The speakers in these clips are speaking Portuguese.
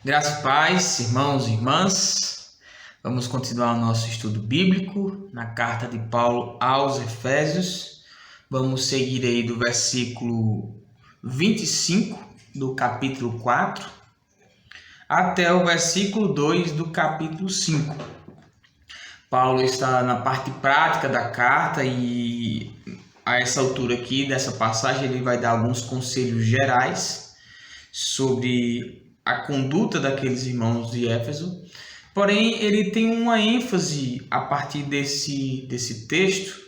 Graças e paz, irmãos e irmãs. Vamos continuar o nosso estudo bíblico na carta de Paulo aos Efésios. Vamos seguir aí do versículo 25 do capítulo 4 até o versículo 2 do capítulo 5. Paulo está na parte prática da carta e a essa altura aqui dessa passagem ele vai dar alguns conselhos gerais sobre a conduta daqueles irmãos de Éfeso. Porém, ele tem uma ênfase a partir desse texto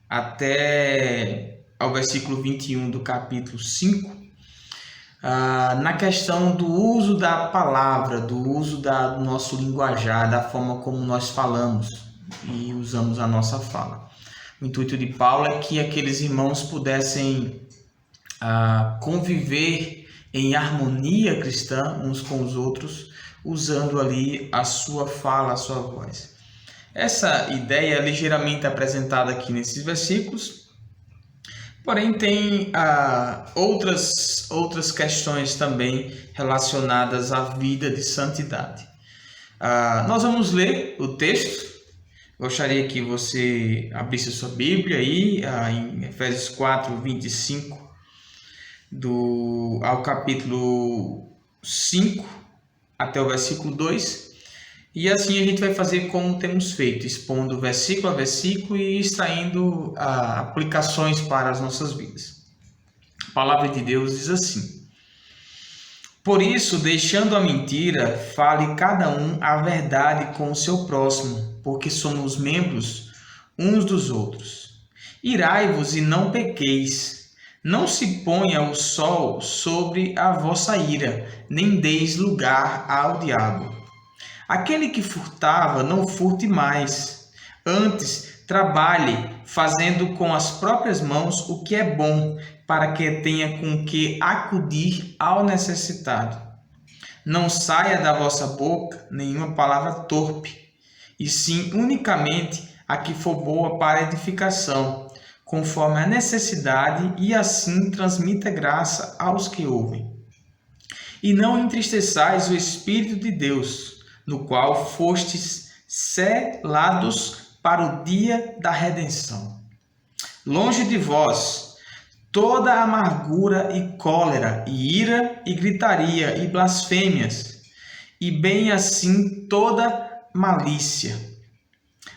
até ao versículo 21 do capítulo 5, na questão do uso da palavra, do uso do nosso linguajar, da forma como nós falamos e usamos a nossa fala. O intuito de Paulo é que aqueles irmãos pudessem conviver em harmonia cristã uns com os outros, usando ali a sua fala, a sua voz. Essa ideia é ligeiramente apresentada aqui nesses versículos, porém tem outras questões também relacionadas à vida de santidade. Nós vamos ler o texto. Gostaria que você abrisse sua Bíblia aí em Efésios 4, 25 ao capítulo 5 até o versículo 2, e assim a gente vai fazer como temos feito, expondo versículo a versículo e extraindo aplicações para as nossas vidas. A palavra de Deus diz assim: Por isso, deixando a mentira, fale cada um a verdade com o seu próximo, porque somos membros uns dos outros. Irai-vos e não pequeis. Não se ponha o sol sobre a vossa ira, nem deis lugar ao diabo. Aquele que furtava, não furte mais. Antes, trabalhe, fazendo com as próprias mãos o que é bom, para que tenha com que acudir ao necessitado. Não saia da vossa boca nenhuma palavra torpe, e sim unicamente a que for boa para edificação, conforme a necessidade, e assim transmita graça aos que ouvem. E não entristeçais o Espírito de Deus, no qual fostes selados para o dia da redenção. Longe de vós toda amargura e cólera, e ira, e gritaria, e blasfêmias, e bem assim toda malícia.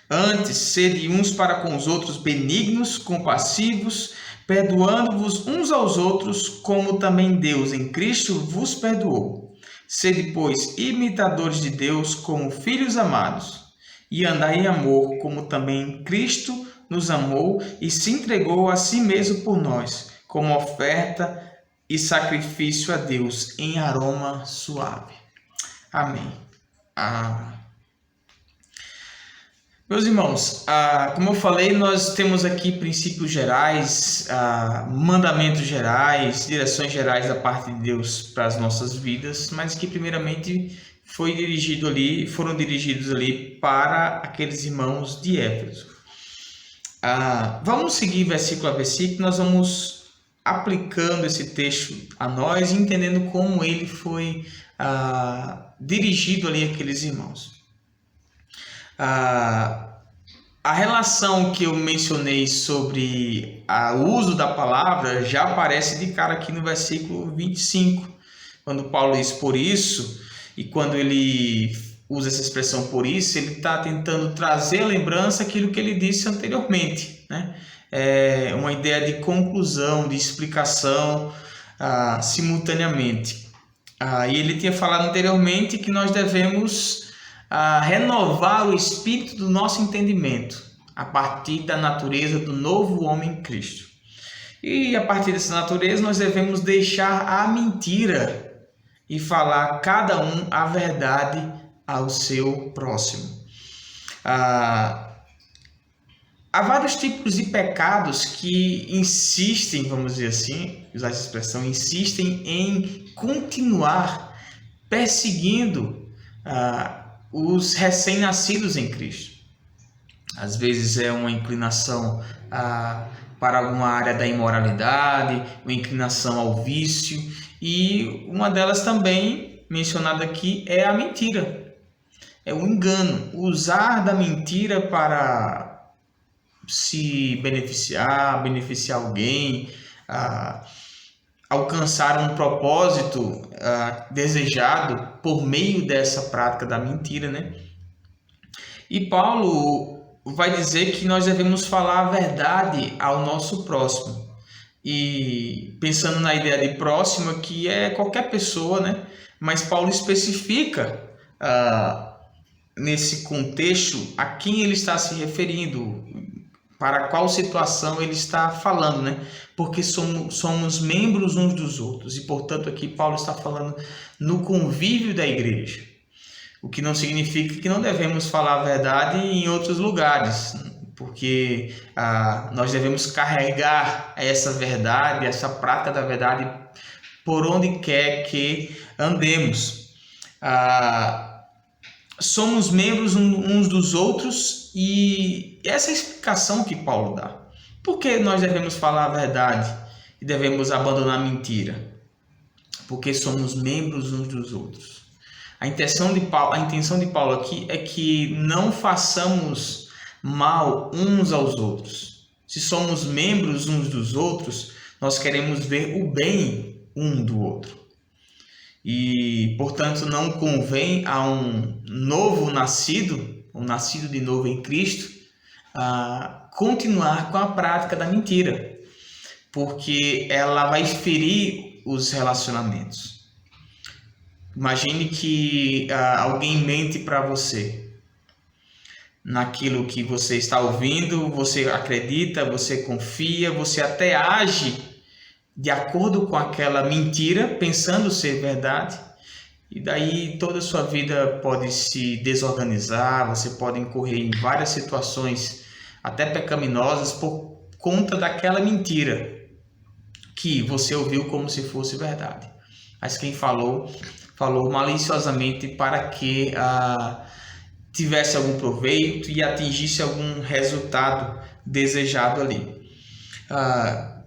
Antes, sede uns para com os outros benignos, compassivos, perdoando-vos uns aos outros, como também Deus em Cristo vos perdoou. Sede, pois, imitadores de Deus como filhos amados, e andai em amor, como também Cristo nos amou e se entregou a si mesmo por nós, como oferta e sacrifício a Deus em aroma suave. Amém. Meus irmãos, como eu falei, nós temos aqui princípios gerais, mandamentos gerais, direções gerais da parte de Deus para as nossas vidas, mas que primeiramente foram dirigidos ali para aqueles irmãos de Éfeso. Vamos seguir versículo a versículo, nós vamos aplicando esse texto a nós, entendendo como ele foi dirigido ali àqueles irmãos. A relação que eu mencionei sobre o uso da palavra já aparece de cara aqui no versículo 25, quando Paulo diz por isso, e quando ele usa essa expressão por isso, ele está tentando trazer à lembrança aquilo que ele disse anteriormente, né? É uma ideia de conclusão, de explicação simultaneamente. E ele tinha falado anteriormente que nós devemos renovar o espírito do nosso entendimento a partir da natureza do novo homem em Cristo. E a partir dessa natureza nós devemos deixar a mentira e falar cada um a verdade ao seu próximo. Há vários tipos de pecados que insistem, vamos dizer assim, usar essa expressão, insistem em continuar perseguindo os recém-nascidos em Cristo. Às vezes é uma inclinação para alguma área da imoralidade, uma inclinação ao vício, e uma delas também mencionado aqui é a mentira, é o engano, usar da mentira para se beneficiar alguém, alcançar um propósito desejado por meio dessa prática da mentira, né? E Paulo vai dizer que nós devemos falar a verdade ao nosso próximo. E pensando na ideia de próximo, que é qualquer pessoa, né? Mas Paulo especifica nesse contexto a quem ele está se referindo, para qual situação ele está falando, né? Porque somos membros uns dos outros. E, portanto, aqui Paulo está falando no convívio da igreja. O que não significa que não devemos falar a verdade em outros lugares, porque nós devemos carregar essa verdade, essa prática da verdade, por onde quer que andemos. Somos membros uns dos outros, e essa é a explicação que Paulo dá. Por que nós devemos falar a verdade e devemos abandonar a mentira? Porque somos membros uns dos outros. A intenção de Paulo aqui é que não façamos mal uns aos outros. Se somos membros uns dos outros, nós queremos ver o bem um do outro. E, portanto, não convém a um novo nascido, um nascido de novo em Cristo, continuar com a prática da mentira, porque ela vai ferir os relacionamentos. Imagine que alguém mente para você naquilo que você está ouvindo, você acredita, você confia, você até age de acordo com aquela mentira, pensando ser verdade, e daí toda a sua vida pode se desorganizar, você pode incorrer em várias situações até pecaminosas por conta daquela mentira que você ouviu como se fosse verdade. Mas quem falou maliciosamente para que tivesse algum proveito e atingisse algum resultado desejado ali.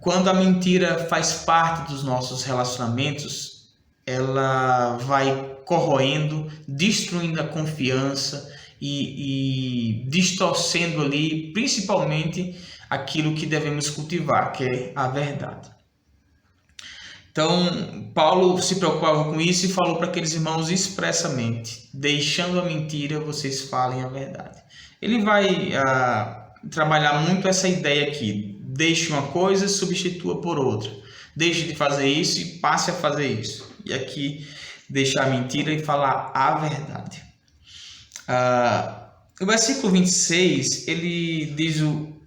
Quando a mentira faz parte dos nossos relacionamentos, ela vai corroendo, destruindo a confiança e distorcendo ali, principalmente, aquilo que devemos cultivar, que é a verdade. Então, Paulo se preocupava com isso e falou para aqueles irmãos expressamente: deixando a mentira, vocês falem a verdade. Ele vai trabalhar muito essa ideia aqui: deixe uma coisa, substitua por outra. Deixe de fazer isso e passe a fazer isso. E aqui, deixar a mentira e falar a verdade. O versículo 26, ele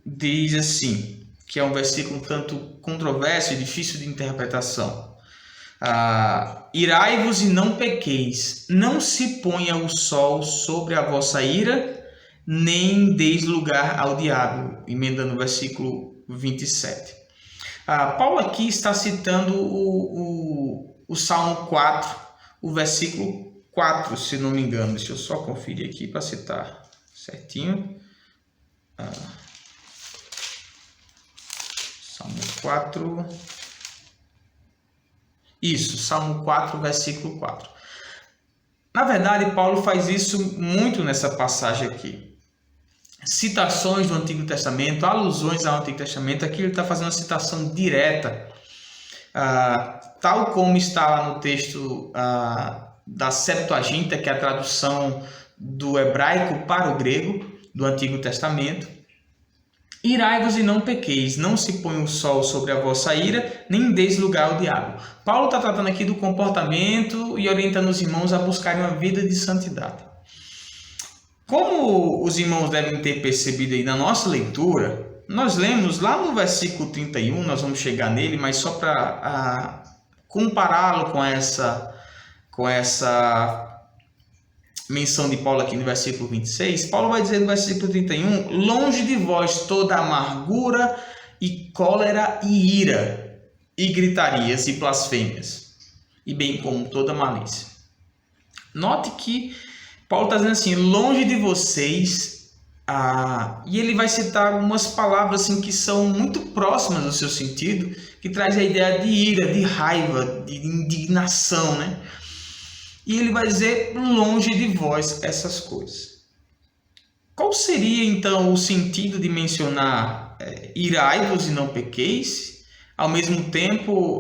diz assim, que é um versículo um tanto controverso e difícil de interpretação. Irai-vos e não pequeis, não se ponha o sol sobre a vossa ira, nem deis lugar ao diabo, emendando o versículo 27. Paulo aqui está citando o Salmo 4, o versículo 4, se não me engano. Deixa eu só conferir aqui para citar certinho. Salmo 4. Isso, Salmo 4, versículo 4. Na verdade, Paulo faz isso muito nessa passagem aqui. Citações do Antigo Testamento, alusões ao Antigo Testamento. Aqui ele está fazendo uma citação direta, tal como está lá no texto da Septuaginta, que é a tradução do hebraico para o grego do Antigo Testamento. Irai-vos e não pequeis, não se põe o sol sobre a vossa ira, nem deis lugar ao diabo. Paulo está tratando aqui do comportamento e orientando os irmãos a buscarem uma vida de santidade. Como os irmãos devem ter percebido aí na nossa leitura, nós lemos lá no versículo 31, nós vamos chegar nele, mas só para compará-lo com essa menção de Paulo aqui no versículo 26, Paulo vai dizer no versículo 31, longe de vós toda amargura e cólera e ira, e gritarias e blasfêmias, e bem como toda malícia. Note que Paulo está dizendo assim, longe de vocês, e ele vai citar algumas palavras assim, que são muito próximas do seu sentido, que traz a ideia de ira, de raiva, de indignação, né? E ele vai dizer: longe de vós essas coisas. Qual seria então o sentido de mencionar irai-vos e não pequeis, ao mesmo tempo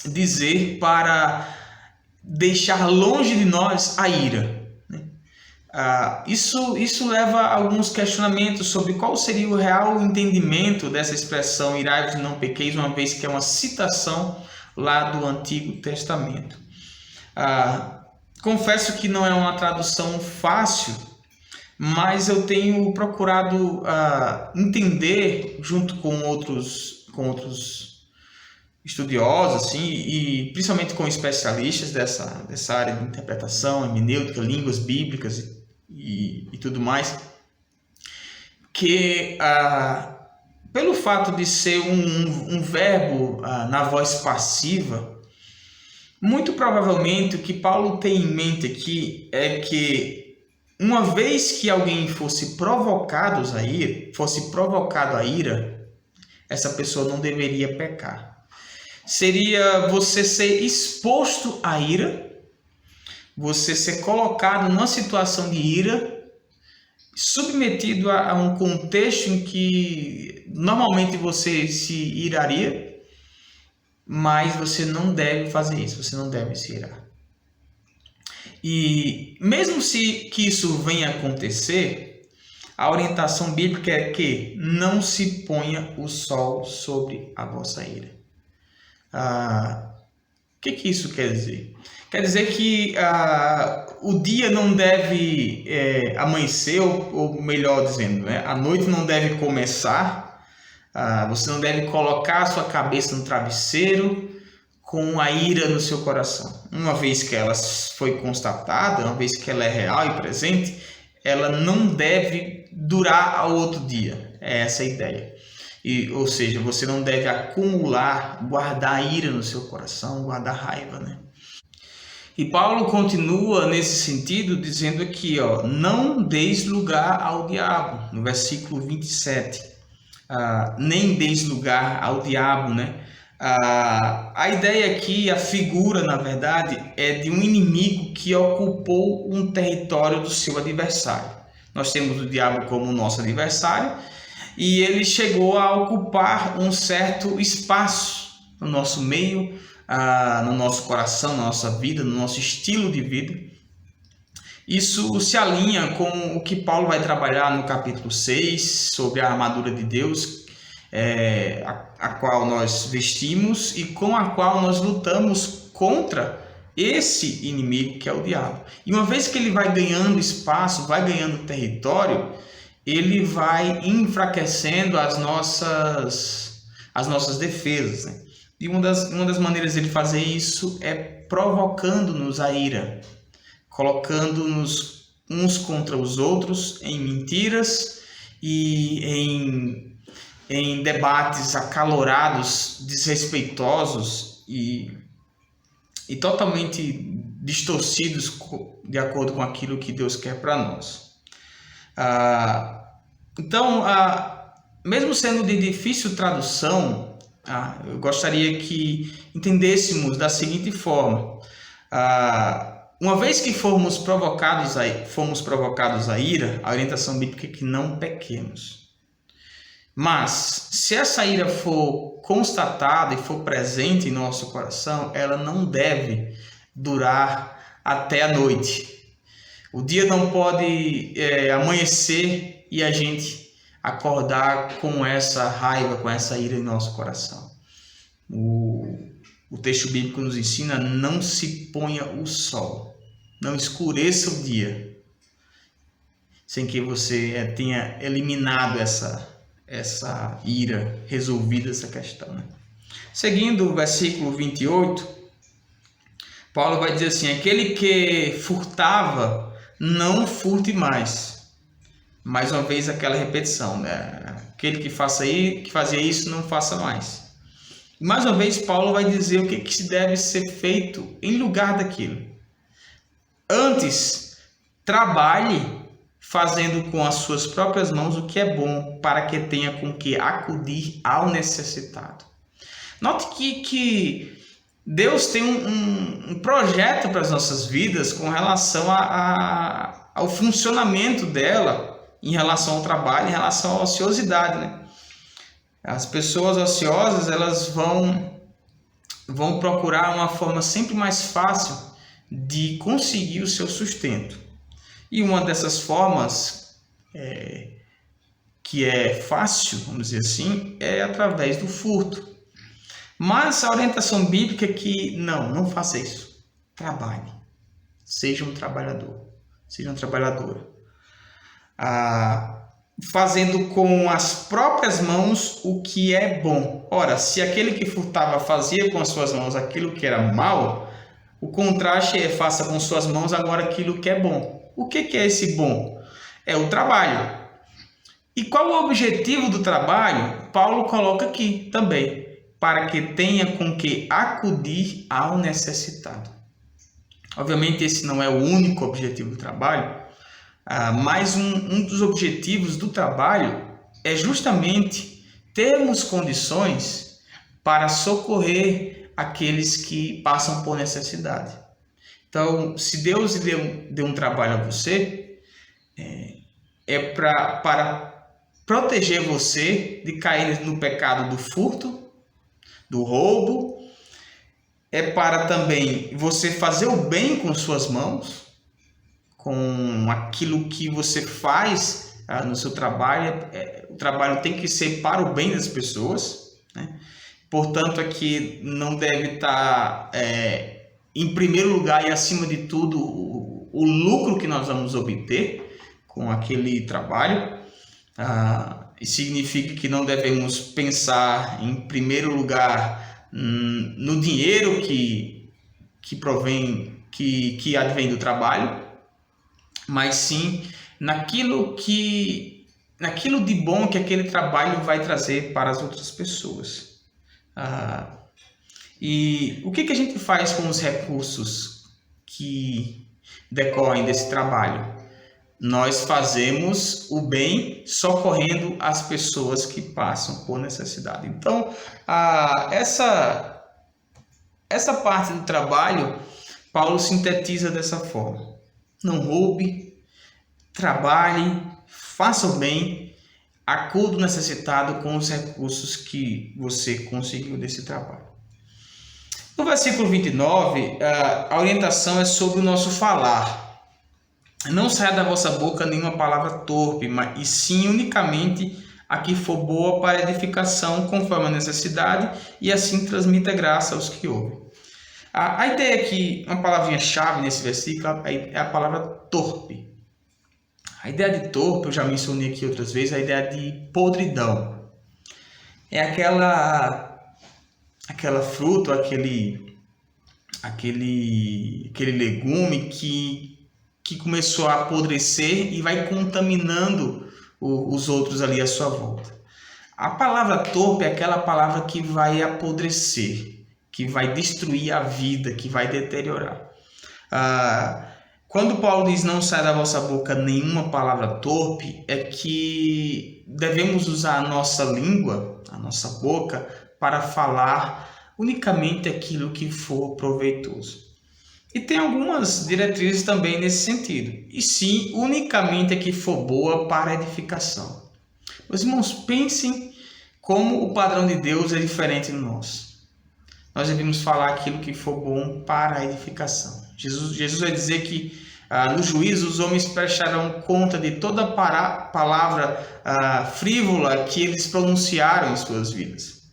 dizer para deixar longe de nós a ira? Isso leva a alguns questionamentos sobre qual seria o real entendimento dessa expressão irai-vos e não pequeis, uma vez que é uma citação lá do Antigo Testamento. Confesso que não é uma tradução fácil, mas eu tenho procurado entender junto com outros estudiosos, assim, e principalmente com especialistas dessa área de interpretação, hermenêutica, línguas bíblicas e tudo mais, que pelo fato de ser um verbo na voz passiva, muito provavelmente o que Paulo tem em mente aqui é que uma vez que alguém fosse provocado a ira, essa pessoa não deveria pecar. Seria você ser exposto à ira, você ser colocado numa situação de ira, submetido a um contexto em que normalmente você se iraria, mas você não deve fazer isso, você não deve se irar. E mesmo que isso venha a acontecer, a orientação bíblica é que não se ponha o sol sobre a vossa ira. O que isso quer dizer? Quer dizer que o dia não deve amanhecer, ou melhor dizendo, né, a noite não deve começar. Você não deve colocar a sua cabeça no travesseiro com a ira no seu coração. Uma vez que ela foi constatada, uma vez que ela é real e presente, ela não deve durar ao outro dia. É essa a ideia. Ou seja, você não deve acumular, guardar ira no seu coração, guardar raiva, né? E Paulo continua nesse sentido dizendo aqui, não deis lugar ao diabo, no versículo 27. Nem deis lugar ao diabo, né? A ideia aqui, a figura, na verdade, é de um inimigo que ocupou um território do seu adversário. Nós temos o diabo como nosso adversário e ele chegou a ocupar um certo espaço no nosso meio, no nosso coração, na nossa vida, no nosso estilo de vida. Isso se alinha com o que Paulo vai trabalhar no capítulo 6, sobre a armadura de Deus, a qual nós vestimos e com a qual nós lutamos contra esse inimigo que é o diabo. E uma vez que ele vai ganhando espaço, vai ganhando território, ele vai enfraquecendo as nossas defesas, né? E uma das maneiras de ele fazer isso é provocando-nos a ira, colocando-nos uns contra os outros em mentiras e em debates acalorados, desrespeitosos e totalmente distorcidos de acordo com aquilo que Deus quer para nós. Então, mesmo sendo de difícil tradução, eu gostaria que entendêssemos da seguinte forma: uma vez que fomos provocados a ira, a orientação bíblica é que não pequemos. Mas, se essa ira for constatada e for presente em nosso coração, ela não deve durar até a noite. O dia não pode amanhecer e a gente acordar com essa raiva, com essa ira em nosso coração. O texto bíblico nos ensina: não se ponha o sol, não escureça o dia, sem que você tenha eliminado essa ira, resolvida essa questão, né? Seguindo o versículo 28, Paulo vai dizer assim: aquele que furtava, não furte mais. Mais uma vez aquela repetição, né? Aquele que fazia isso, não faça mais. Mais uma vez Paulo vai dizer o que se deve ser feito em lugar daquilo. Antes, trabalhe fazendo com as suas próprias mãos o que é bom, para que tenha com que acudir ao necessitado. Note que Deus tem um projeto para as nossas vidas com relação ao funcionamento dela, em relação ao trabalho, em relação à ociosidade, né? As pessoas ociosas, elas vão procurar uma forma sempre mais fácil de conseguir o seu sustento. E uma dessas formas que é fácil, vamos dizer assim, é através do furto. Mas a orientação bíblica é que não faça isso. Trabalhe. Seja um trabalhador. Seja uma trabalhadora. Fazendo com as próprias mãos o que é bom. Ora, se aquele que furtava fazia com as suas mãos aquilo que era mal, o contraste é faça com suas mãos agora aquilo que é bom. O que é esse bom? É o trabalho. E qual o objetivo do trabalho? Paulo coloca aqui também. Para que tenha com que acudir ao necessitado. Obviamente esse não é o único objetivo do trabalho, mas um dos objetivos do trabalho é justamente termos condições para socorrer aqueles que passam por necessidade. Então, se Deus deu um trabalho a você, para proteger você de cair no pecado do furto, do roubo, é para também você fazer o bem com suas mãos, com aquilo que você faz no seu trabalho. O trabalho tem que ser para o bem das pessoas, né? Portanto, aqui não deve estar em primeiro lugar e acima de tudo o lucro que nós vamos obter com aquele trabalho. Isso significa que não devemos pensar em primeiro lugar no dinheiro que advém do trabalho, mas sim naquilo de bom que aquele trabalho vai trazer para as outras pessoas. E o que a gente faz com os recursos que decorrem desse trabalho? Nós fazemos o bem socorrendo as pessoas que passam por necessidade. Então, essa parte do trabalho, Paulo sintetiza dessa forma. Não roube, trabalhe, faça o bem, acuda o necessitado com os recursos que você conseguiu desse trabalho. No versículo 29, a orientação é sobre o nosso falar. Não saia da vossa boca nenhuma palavra torpe, e sim unicamente a que for boa para edificação, conforme a necessidade, e assim transmita graça aos que ouvem. A ideia aqui, uma palavrinha-chave nesse versículo, é a palavra torpe. A ideia de torpe, eu já mencionei aqui outras vezes, a ideia de podridão. É aquela fruta, aquele legume que começou a apodrecer e vai contaminando os outros ali à sua volta. A palavra torpe é aquela palavra que vai apodrecer, que vai destruir a vida, que vai deteriorar. Quando Paulo diz não sai da vossa boca nenhuma palavra torpe, é que devemos usar a nossa língua, a nossa boca, para falar unicamente aquilo que for proveitoso. E tem algumas diretrizes também nesse sentido. E sim, unicamente a que for boa para a edificação. Meus irmãos, pensem como o padrão de Deus é diferente do nosso. Nós devemos falar aquilo que for bom para a edificação. Jesus vai dizer que no juízo os homens prestarão conta de toda palavra frívola que eles pronunciaram em suas vidas.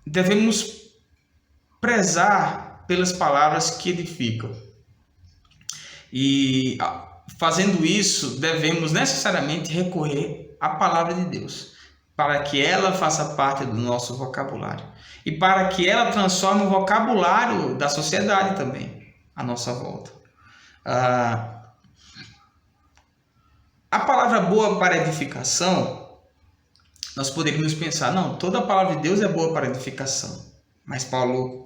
Devemos prezar pelas palavras que edificam. E fazendo isso, devemos necessariamente recorrer à palavra de Deus, para que ela faça parte do nosso vocabulário e para que ela transforme o vocabulário da sociedade também à nossa volta. A palavra boa para edificação, nós poderíamos pensar, não, toda a palavra de Deus é boa para edificação, mas Paulo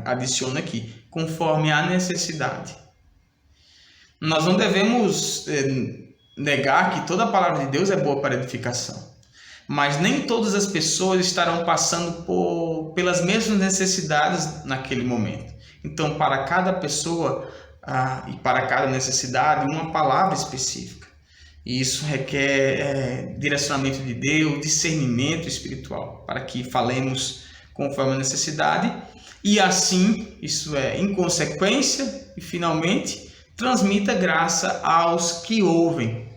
adiciona aqui, conforme a necessidade. Nós não devemos negar que toda a palavra de Deus é boa para edificação, mas nem todas as pessoas estarão passando pelas mesmas necessidades naquele momento. Então, para cada pessoa e para cada necessidade, uma palavra específica. E isso requer direcionamento de Deus, discernimento espiritual, para que falemos conforme a necessidade e assim, isso é, em consequência e finalmente, transmita graça aos que ouvem.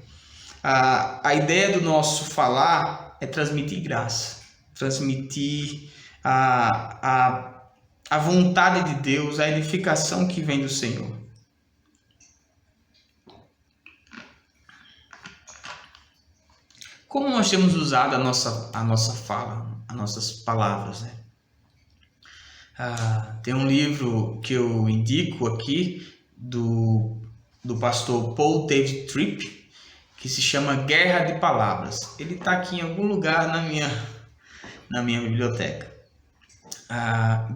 A ideia do nosso falar é transmitir graça, transmitir a vontade de Deus, a edificação que vem do Senhor. Como nós temos usado a nossa fala, as nossas palavras, né? Tem um livro que eu indico aqui do pastor Paul David Tripp, que se chama Guerra de Palavras. Ele está aqui em algum lugar na minha biblioteca.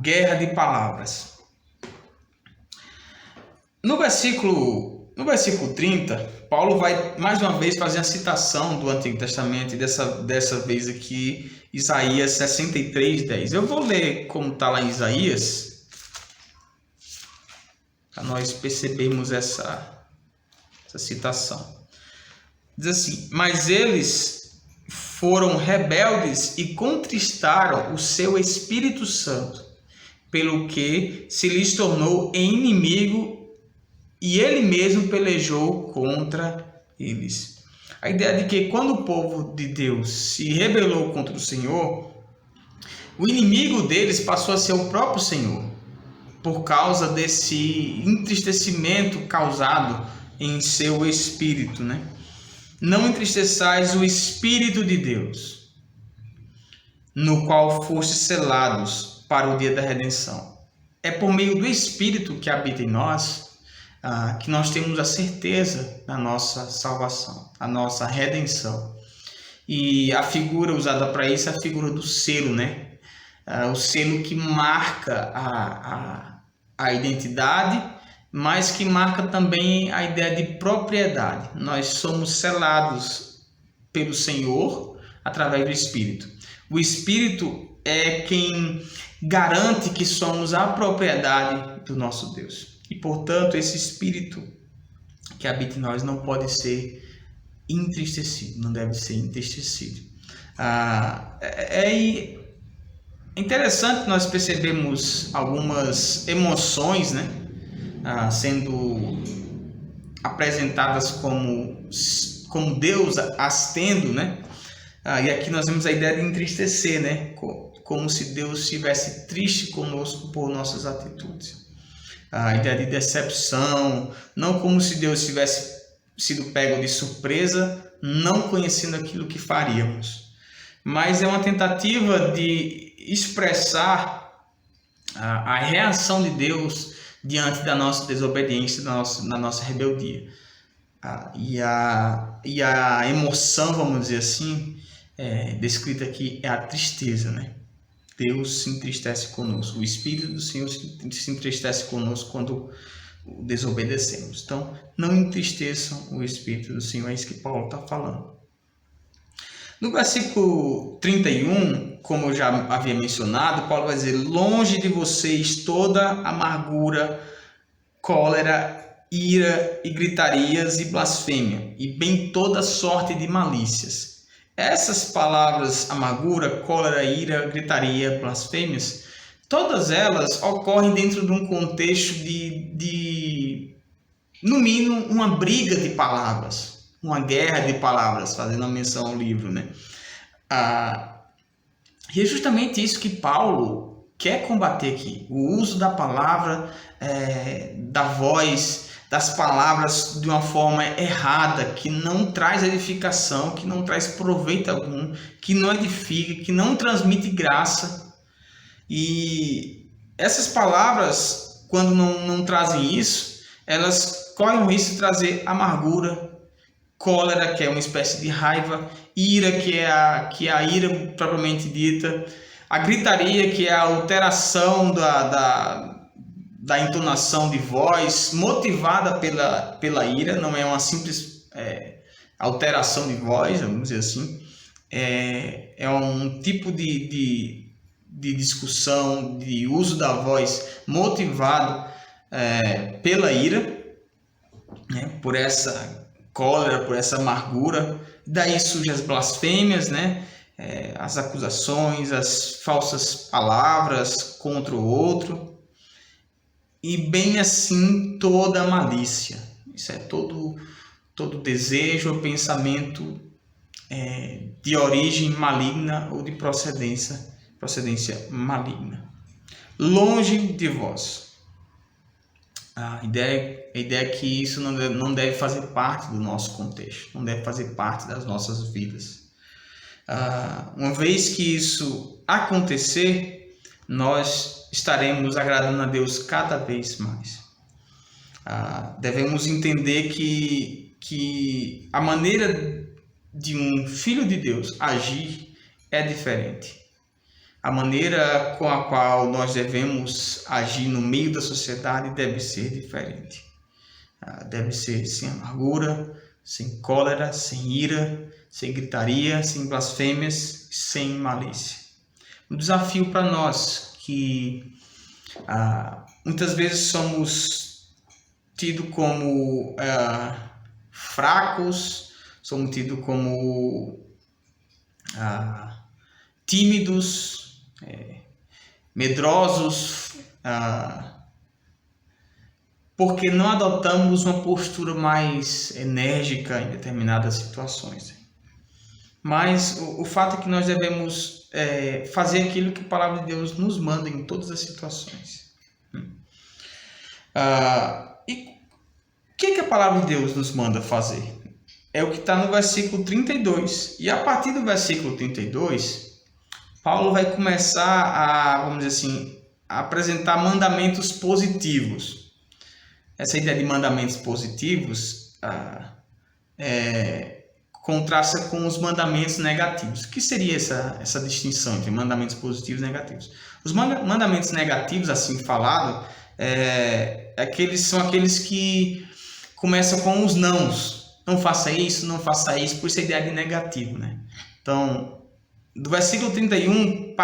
Guerra de Palavras. No versículo 30, Paulo vai mais uma vez fazer a citação do Antigo Testamento, e dessa vez aqui, Isaías 63:10. Eu vou ler como está lá em Isaías, para nós percebermos essa citação. Diz assim: mas eles foram rebeldes e contristaram o seu Espírito Santo, pelo que se lhes tornou inimigo e ele mesmo pelejou contra eles. A ideia de que quando o povo de Deus se rebelou contra o Senhor, o inimigo deles passou a ser o próprio Senhor, por causa desse entristecimento causado em seu espírito, né? Não entristeçais o Espírito de Deus, no qual fostes selados para o dia da redenção. É por meio do Espírito que habita em nós que nós temos a certeza da nossa salvação, a nossa redenção. E a figura usada para isso é a figura do selo, né? O selo que marca a identidade, mas que marca também a ideia de propriedade. Nós somos selados pelo Senhor através do Espírito. O Espírito é quem garante que somos a propriedade do nosso Deus. E, portanto, esse Espírito que habita em nós não pode ser entristecido, não deve ser entristecido. É interessante nós percebermos algumas emoções, né, sendo apresentadas como Deus as tendo, né? E aqui nós vemos a ideia de entristecer, né? Como se Deus estivesse triste conosco por nossas atitudes. A ideia de decepção, não como se Deus tivesse sido pego de surpresa, não conhecendo aquilo que faríamos, mas é uma tentativa de expressar a reação de Deus diante da nossa desobediência, da nossa rebeldia. E a emoção, vamos dizer assim, descrita aqui é a tristeza, né? Deus se entristece conosco, o Espírito do Senhor se entristece conosco quando desobedecemos. Então, não entristeçam o Espírito do Senhor, é isso que Paulo está falando. No versículo 31, como eu já havia mencionado, Paulo vai dizer: longe de vocês toda amargura, cólera, ira e gritarias e blasfêmia, e bem toda sorte de malícias. Essas palavras, amargura, cólera, ira, gritaria, blasfêmias, todas elas ocorrem dentro de um contexto de no mínimo, uma briga de palavras, uma guerra de palavras, fazendo a menção ao livro, né? E é justamente isso que Paulo quer combater aqui, o uso da palavra, da voz, das palavras de uma forma errada, que não traz edificação, que não traz proveito algum, que não edifica, que não transmite graça. E essas palavras, quando não trazem isso, elas correm o risco de trazer amargura, cólera, que é uma espécie de raiva, ira, que é a ira propriamente dita, a gritaria, que é a alteração da entonação de voz, motivada pela ira, não é uma simples alteração de voz, vamos dizer assim. é um tipo de discussão, de uso da voz motivado pela ira, né? Por essa cólera, por essa amargura. Daí surgem as blasfêmias, né? As acusações, as falsas palavras contra o outro. E bem assim toda a malícia. Isso é todo desejo ou pensamento de origem maligna ou de procedência maligna. Longe de vós. A ideia é que isso não deve fazer parte do nosso contexto, não deve fazer parte das nossas vidas. Uma vez que isso acontecer, nós estaremos agradando a Deus cada vez mais. Devemos entender que a maneira de um filho de Deus agir é diferente. A maneira com a qual nós devemos agir no meio da sociedade deve ser diferente. Deve ser sem amargura, sem cólera, sem ira, sem gritaria, sem blasfêmias, sem malícia. Um desafio para nós que muitas vezes somos tidos como fracos, somos tidos como tímidos, medrosos, porque não adotamos uma postura mais enérgica em determinadas situações. Mas o fato é que nós devemos fazer aquilo que a palavra de Deus nos manda em todas as situações. E o que a palavra de Deus nos manda fazer? É o que está no versículo 32. E a partir do versículo 32, Paulo vai começar vamos dizer assim, a apresentar mandamentos positivos. Essa ideia de mandamentos positivos contrasta com os mandamentos negativos. O que seria essa distinção entre mandamentos positivos e negativos? Os mandamentos negativos, assim falado, são aqueles que começam com os nãos. Não faça isso, não faça isso, por isso a ideia de negativo, né? Então, do versículo 31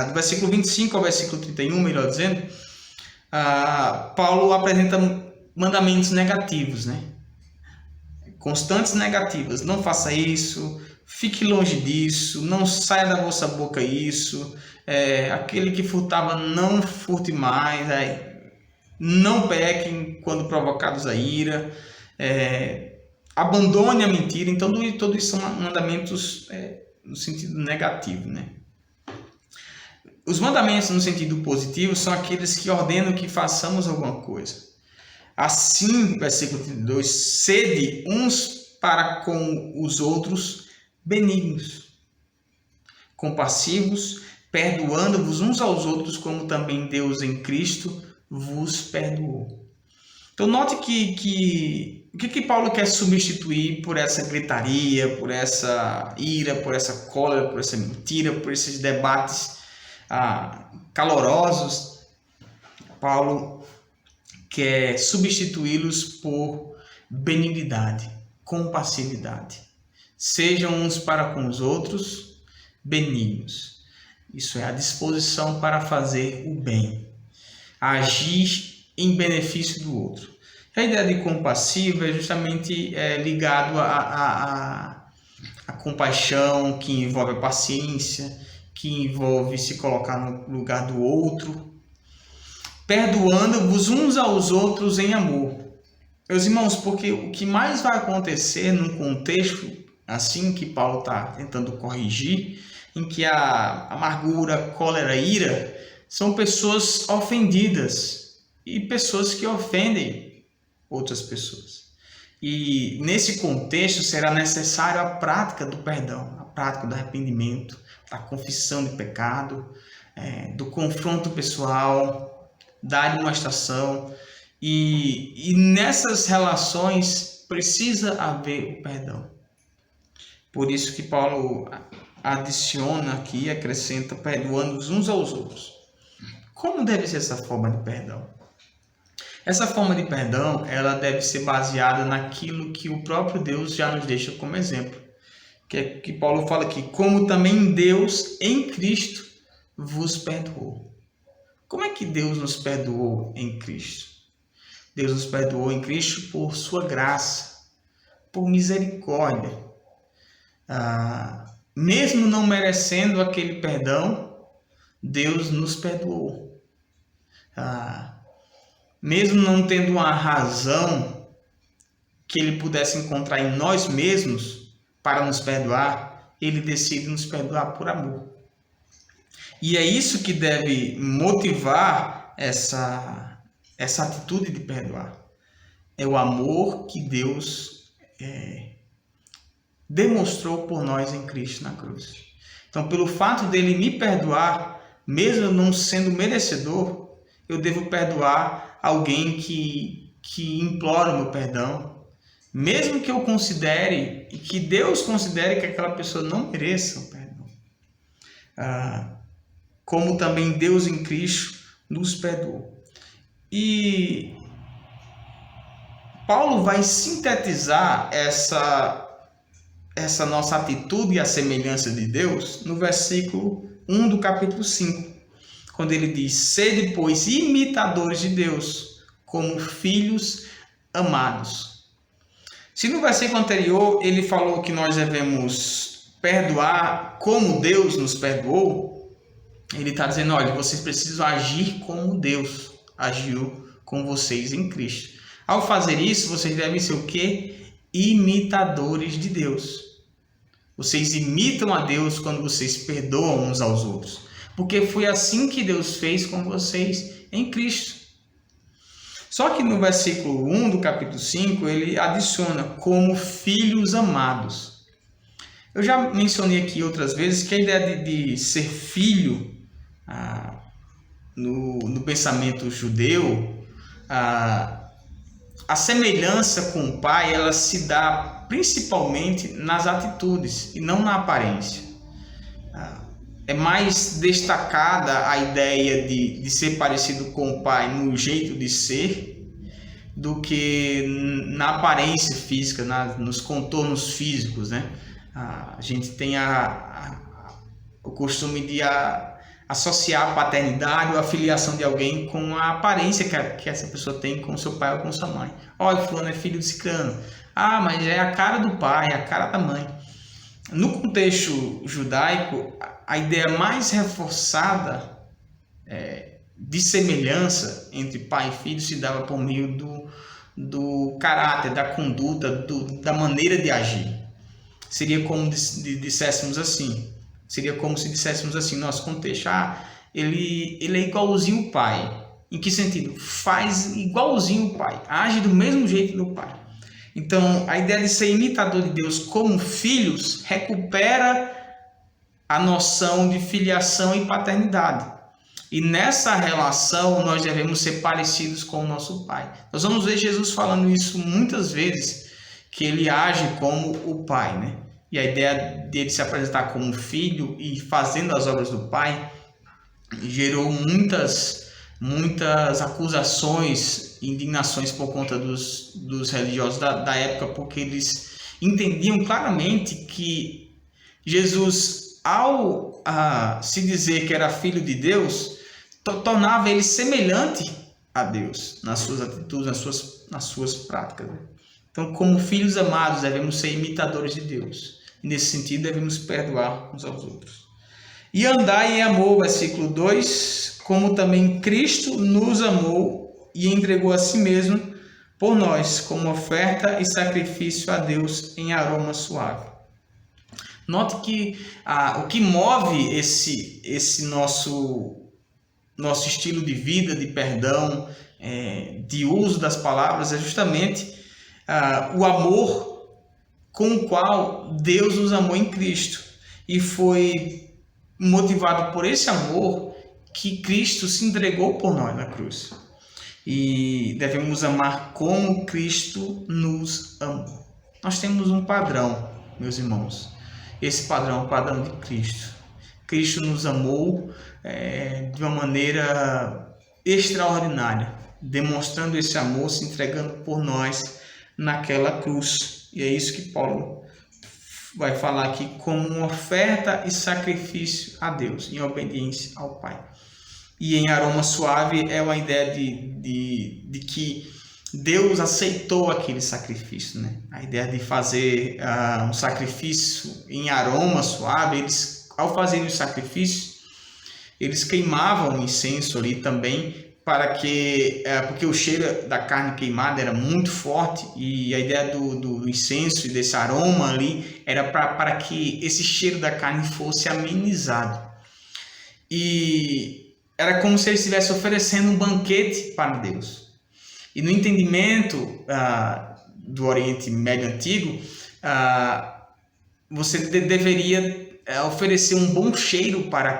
do versículo 25 ao versículo 31, melhor dizendo, Paulo apresenta mandamentos negativos, né? Constantes negativas. Não faça isso, fique longe disso, não saia da vossa boca isso, aquele que furtava não furte mais, não pequem quando provocados a ira, abandone a mentira. Então, tudo isso são mandamentos no sentido negativo, né? Os mandamentos no sentido positivo são aqueles que ordenam que façamos alguma coisa. Assim, versículo 32, sede uns para com os outros benignos, compassivos, perdoando-vos uns aos outros, como também Deus em Cristo vos perdoou. Então, note o que Paulo quer substituir por essa gritaria, por essa ira, por essa cólera, por essa mentira, por esses debates calorosos. Paulo quer substituí-los por benignidade, compassividade. Sejam uns para com os outros benignos. Isso é a disposição para fazer o bem, agir em benefício do outro. A ideia de compassivo é justamente ligado à compaixão, que envolve a paciência, que envolve se colocar no lugar do outro, perdoando-vos uns aos outros em amor. Meus irmãos, porque o que mais vai acontecer num contexto assim que Paulo está tentando corrigir, em que a amargura, cólera, ira são pessoas ofendidas e pessoas que ofendem outras pessoas. E nesse contexto será necessário a prática do perdão, a prática do arrependimento, da confissão de pecado, do confronto pessoal, da admoestação. E nessas relações precisa haver o perdão. Por isso que Paulo adiciona aqui, acrescenta, perdoando uns aos outros. Como deve ser essa forma de perdão? Essa forma de perdão, ela deve ser baseada naquilo que o próprio Deus já nos deixa como exemplo, que Paulo fala aqui, como também Deus em Cristo vos perdoou. Como é que Deus nos perdoou em Cristo? Deus nos perdoou em Cristo por sua graça, por misericórdia. Mesmo não merecendo aquele perdão, Deus nos perdoou. Mesmo não tendo uma razão que Ele pudesse encontrar em nós mesmos para nos perdoar, Ele decide nos perdoar por amor. E é isso que deve motivar essa atitude de perdoar. É o amor que Deus demonstrou por nós em Cristo na cruz. Então, pelo fato dele me perdoar, mesmo não sendo merecedor, eu devo perdoar alguém que implora o meu perdão, mesmo que eu considere e que Deus considere que aquela pessoa não mereça o perdão. Como também Deus em Cristo nos perdoou. E Paulo vai sintetizar essa nossa atitude e a semelhança de Deus no versículo 1 do capítulo 5, quando ele diz: sede, pois, imitadores de Deus, como filhos amados. Se no versículo anterior ele falou que nós devemos perdoar como Deus nos perdoou, ele está dizendo: olha, vocês precisam agir como Deus agiu com vocês em Cristo. Ao fazer isso, vocês devem ser o quê? Imitadores de Deus. Vocês imitam a Deus quando vocês perdoam uns aos outros, porque foi assim que Deus fez com vocês em Cristo. Só que no versículo 1 do capítulo 5, ele adiciona como filhos amados. Eu já mencionei aqui outras vezes que a ideia de ser filho no pensamento judeu, a semelhança com o pai, ela se dá principalmente nas atitudes e não na aparência. É mais destacada a ideia de ser parecido com o pai no jeito de ser do que na aparência física, nos contornos físicos, né? A gente tem o costume de associar a paternidade ou a filiação de alguém com a aparência que essa pessoa tem com seu pai ou com sua mãe. Olha, fulano é filho de ciclano. Mas é a cara do pai, é a cara da mãe. No contexto judaico, a ideia mais reforçada de semelhança entre pai e filho se dava por meio do caráter, da conduta, da maneira de agir. Seria como disséssemos assim. Seria como se disséssemos assim, nosso contexto, ele é igualzinho o pai. Em que sentido? Faz igualzinho o pai, age do mesmo jeito do pai. Então, a ideia de ser imitador de Deus como filhos recupera a noção de filiação e paternidade. E nessa relação, nós devemos ser parecidos com o nosso pai. Nós vamos ver Jesus falando isso muitas vezes, que ele age como o pai, né? E a ideia dele se apresentar como filho e fazendo as obras do pai gerou muitas acusações e indignações por conta dos religiosos da época, porque eles entendiam claramente que Jesus, ao se dizer que era filho de Deus, tornava ele semelhante a Deus nas suas atitudes, nas suas práticas. Então, como filhos amados, devemos ser imitadores de Deus. E nesse sentido, devemos perdoar uns aos outros. E andar em amor, versículo 2, como também Cristo nos amou e entregou a si mesmo por nós, como oferta e sacrifício a Deus em aroma suave. Note que o que move esse nosso estilo de vida, de perdão, de uso das palavras, é justamente o amor com o qual Deus nos amou em Cristo. E foi motivado por esse amor que Cristo se entregou por nós na cruz. E devemos amar como Cristo nos amou. Nós temos um padrão, meus irmãos. Esse padrão é o padrão de Cristo. Cristo nos amou de uma maneira extraordinária, demonstrando esse amor, se entregando por nós naquela cruz. E é isso que Paulo vai falar aqui como uma oferta e sacrifício a Deus, em obediência ao Pai. E em aroma suave é uma ideia de que Deus aceitou aquele sacrifício, né? A ideia de fazer um sacrifício em aroma suave, eles, ao fazerem o sacrifício, eles queimavam o incenso ali também, para que, porque o cheiro da carne queimada era muito forte, e a ideia do incenso e desse aroma ali era para que esse cheiro da carne fosse amenizado. E era como se ele estivesse oferecendo um banquete para Deus. E no entendimento do Oriente Médio Antigo, você deveria oferecer um bom cheiro para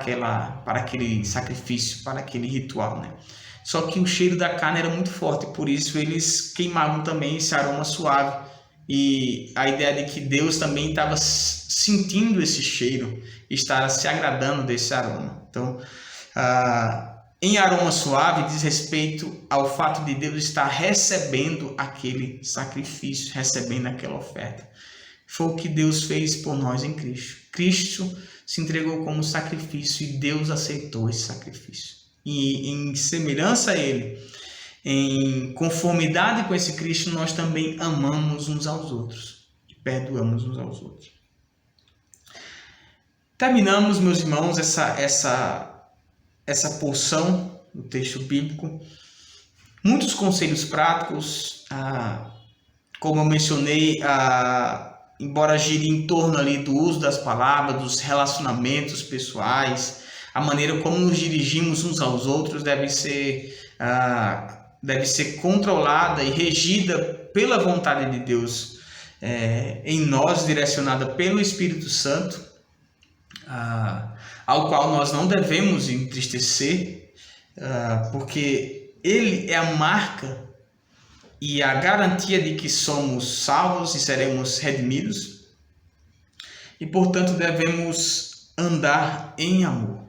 aquele sacrifício, para aquele ritual, né? Só que o cheiro da carne era muito forte, por isso eles queimavam também esse aroma suave. E a ideia de que Deus também estava sentindo esse cheiro, estava se agradando desse aroma. Então, em aroma suave diz respeito ao fato de Deus estar recebendo aquele sacrifício, recebendo aquela oferta. Foi o que Deus fez por nós em Cristo. Cristo se entregou como sacrifício e Deus aceitou esse sacrifício. E em semelhança a Ele, em conformidade com esse Cristo, nós também amamos uns aos outros e perdoamos uns aos outros. Terminamos, meus irmãos, essa porção do texto bíblico. Muitos conselhos práticos, como eu mencionei, embora gire em torno ali do uso das palavras, dos relacionamentos pessoais, a maneira como nos dirigimos uns aos outros deve ser controlada e regida pela vontade de Deus em nós, direcionada pelo Espírito Santo, ao qual nós não devemos entristecer, porque Ele é a marca e a garantia de que somos salvos e seremos redimidos, e portanto devemos andar em amor.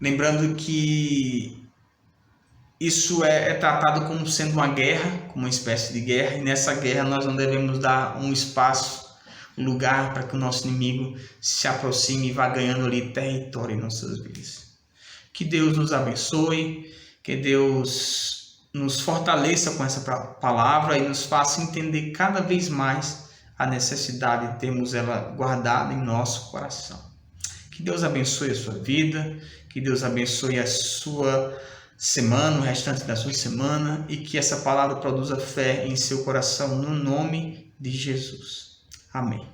Lembrando que isso é tratado como sendo uma guerra, como uma espécie de guerra, e nessa guerra nós não devemos dar um espaço, um lugar para que o nosso inimigo se aproxime e vá ganhando ali território em nossas vidas. Que Deus nos abençoe, que Deus nos fortaleça com essa palavra e nos faça entender cada vez mais a necessidade de termos ela guardada em nosso coração. Que Deus abençoe a sua vida, que Deus abençoe a sua semana, o restante da sua semana, e que essa palavra produza fé em seu coração no nome de Jesus. Amém.